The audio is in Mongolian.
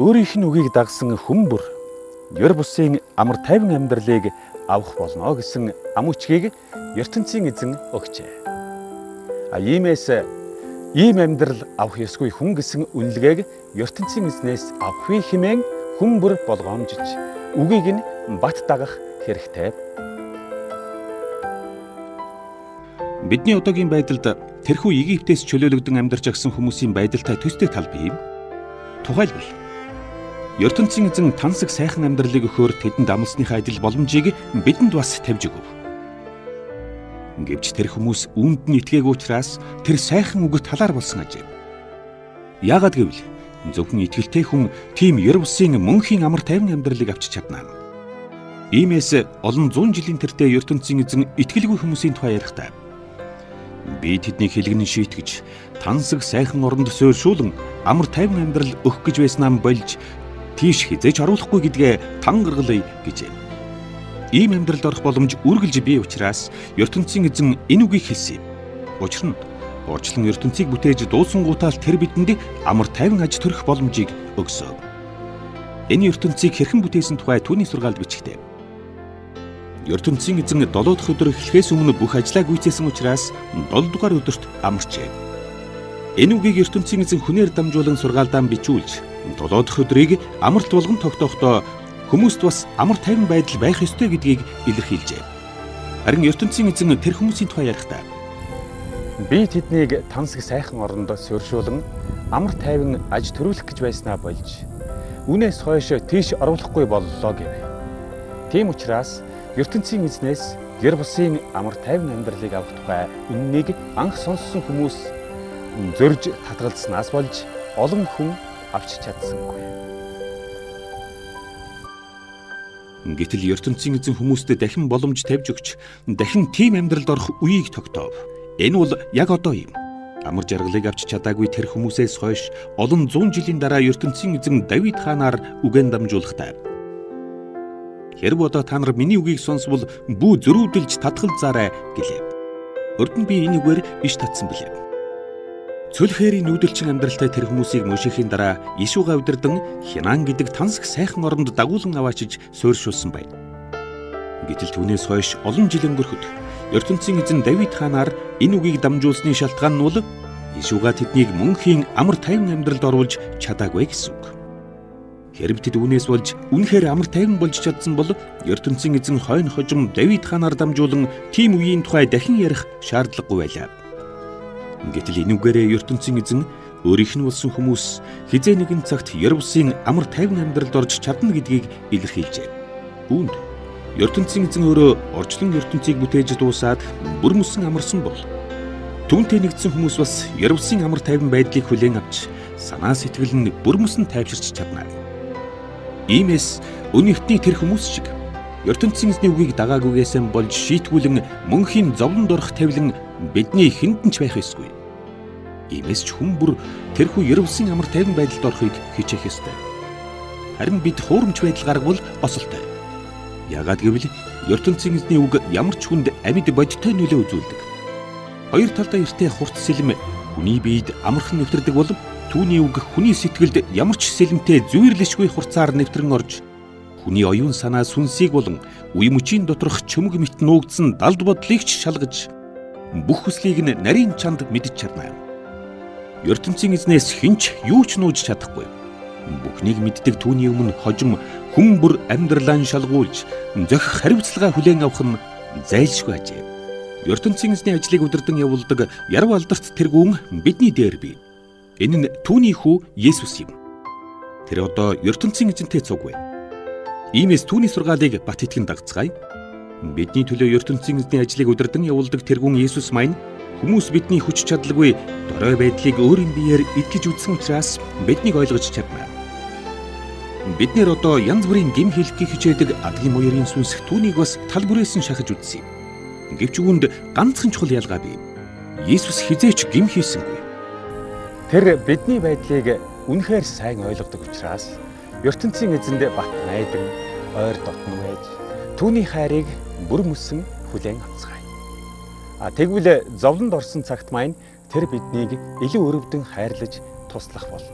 Өөрийнх нь үгийг дагсан хүн бүр ёр бусын амар тайван амьдралыг авах болно гэсэн ам үчгийг ертөнцийн эзэн өгчээ. Иймээс ийм амьдрал авах ёсгүй хүн гэсэн үнэлгээг ертөнцийн эзнээс авахыг хэмээн хүн бүр болгоомжиж үгийг нь бат дагах хэрэгтэй. Бидний одоогийн байдалд тэрхүү Египтээс чөлөөлөгдөн амьдарч агсан хүмүүсийн байдалтай төстэй тал бий. Тухайлбал ертөнцийн эзэн тансаг сайхан амьдралыг өгөхөөр тэдэнд амлсныхаа адил боломжийг бидэнд бас тавьж өгөв. Гэвч тэр хүмүүс үүнд нь итгээгүй учраас тэр сайхан үгт талаар болсон ажээ. Яагаад гэвэл зөвхөн итгэлтэй хүн тийм ёр бусын мөнхийн амар тайван амьдралыг авчиж чадна. Иймээс олон зуун жилийн тэртээ ертөнцийн эзэн итгэлгүй хүмүүсийн тухай ярихдаа би тэднийг хэлгэн шийтгэж тансаг сайхан оронд суурьшуулан амар тайван амьдрал өгөх гэж байснаа болж тийш хизээж оруулахгүй гэдгээ тан гаргалъя гэжээ. Ийм амьдралд орох боломж үргэлж бий учраас ертөнцийн эзэн энэ үгийг хэлсэн. Учир нь урьдчилан ертөнцийг бүтээж дуулсангуутаал тэр бидэнд амар тайван аж төрөх боломжийг өгсөн. Энэ ертөнцийг хэрхэн бүтээсэн тухай түүний сургаалд бичигдээ. ертөнцийн эзэн 7 дахь өдөр эхлэхээс өмнө бүх ажлаа гүйцээсэн учраас 7 дугаар өдөрт амарчээ. Энэ үгийг ертөнцийн эзэн хүнээр дамжуулан сургаалдаа бичүүлж 7 дахь өдрийг амарт болгон тогтоохдоо хүмүүст бас амар тайван байдал байх ёстой гэдгийг илэрхийлжээ. Харин ертөнцийн эзэн тэр хүмүүсийн тухай ярихдаа би тэднийг тансаг сайхан оронд суурьшуулан амар тайван аж төрүүлэх гэж байснаа болж үнээс хойш тийш оруулахгүй боллоо гэв. Тийм учраас ертөнцийн эзнээс ёр бусын амар тайван амьдралыг авах тухай үннийг анх сонссон хүмүүс зөрж татгалзнаас болж олон хүн авч чадсангүй. Гэтэл ертөнцийн эзэн хүмүүст дахин боломж тавьж өгч дахин тийм амьдралд орох үеийг тогтоов. Энэ бол яг одоо юм. Амар жаргалыг авч чадаагүй тэр хүмүүсээс хойш олон зуун жилийн дараа ертөнцийн эзэн Давид хаанаар үгэн дамжуулахтай. Хэрв одоо та нар миний үгийг сонсвол бүү зөрүүдэлж татгалзаарай гэлээ. Урд нь би энэ үгээр иш татсан билээ. Цөл хээрийн нүүдэлчин амьдралтай тэр хүмүүсийг мөшөхийн дараа Ишуга удирдан Хинан гэдэг тансаг сайхан оронд дагуулan аваачиж суурьшуулсан байна. Гэтэл түүнээс хойш олон жил өнгөрөхөд ертөнцийн эзэн Давид хаанаар энэ үгийг дамжуулсны шалтгаан нь бол Ишуга тэднийг мөнхийн амар тайван амьдралд оруулж чадаагүй гэсэн үг. Хэрв тэд үүнээс болж үнэхээр амар тайван болж чадсан бол ертөнцийн эзэн хойно хожим Давид хаанаар дамжуулан тийм үеийн тухай дахин ярих шаардлагагүй байлаа. Гэтэл энэ үгээрээ ертөнцийн эзэн өөрийнх нь болсон хүмүүс хизээ нэгэн цагт ёр бусын амар тайван амьдралд орж чадна гэдгийг илэрхийлжээ. Үүнд ертөнцийн эзэн өөрөө орчлон ертөнцийг бүтээж дуусаад бүр мөсөн амарсан бол түүнтэй нэгдсэн хүмүүс бас ёр бусын амар тайван байдлыг хүлээн авч санаа сэтгэл нь бүр мөсөн тайвширч чадна. Иймээс өнөختний тэр хүмүүс шиг ертөнцийн эзний үгийг дагаагүйгээс болж шийтгүүлэн мөнхийн зовлонд орох тавилан бидний хэнд нь ч байх ёсгүй. Иймээс ч хүн бүр тэрхүү ёр бусын амар тайван байдалд орохыг хичээх ёстой. Харин бид хуурамч байдал гаргавал осолтой. Яагаад гэвэл ертөнцийн эзний үг ямар ч хүнд амьд бодиттой нөлөө үзүүлдэг. Хоёр талдаа эртээ хурц сэлэм хүний биед амархан нэвтэрдэг бол түүний үг хүний сэтгэлд ямар ч сэлэмтэй зүйрлэшгүй хурцаар нэвтрэн орж хүний оюун санаа сүнсийг болон үе мөчийн доторх чөмөг мэт нуугдсан далд бодлыг ч шалгаж бүх хүслийг нь нарийн чанд мэдж чадна. ертөнцийн эзнээс хинч юу ч нууж чадахгүй. Бүхнийг мэддэг түүний өмнө хожим хүн бүр амьдралаа шалгуулж зохих хариуцлага хүлээн авах нь зайлшгүй ажээ. ертөнцийн эзний ажлыг удирдан явуулдаг яруу алдарт тэргүүн бидний дээр бий. Энэ нь түүний хүү Есүс юм. Тэр одоо ертөнцийн эзэнтэй цуг бай. Иймээс түүний сургаалыг бат итгэн дагцгаая. Бидний төлөө ертөнцийн эзний ажлыг удирдан явуулдаг тэргүүн Есүс маань хүмүүс бидний хүч чадалгүй дорой байдлыг өөрийн биеэр итгэж үзсэн учраас биднийг ойлгож чадна. Бид нэр одоо янз бүрийн гим хэлхийг хичээдэг адгийн муурын сүнсэх түүнийг бас тал бүрээс нь шахаж үзсэн. Гэвч үүнд ганцхан чухал ялгаа бий. Есүс хизээч гим хийсэнгүй. Тэр бидний байдлыг үнэхээр сайн ойлгодог учраас ертөнцийн эзэнд бат найдан ойр дотно байж түүний хайрыг бүр мөсөн хүлээн авцгаая. Тэгвэл зовлонд орсон цагт маань тэр биднийг илүү өрөвдөн хайрлаж туслах болно.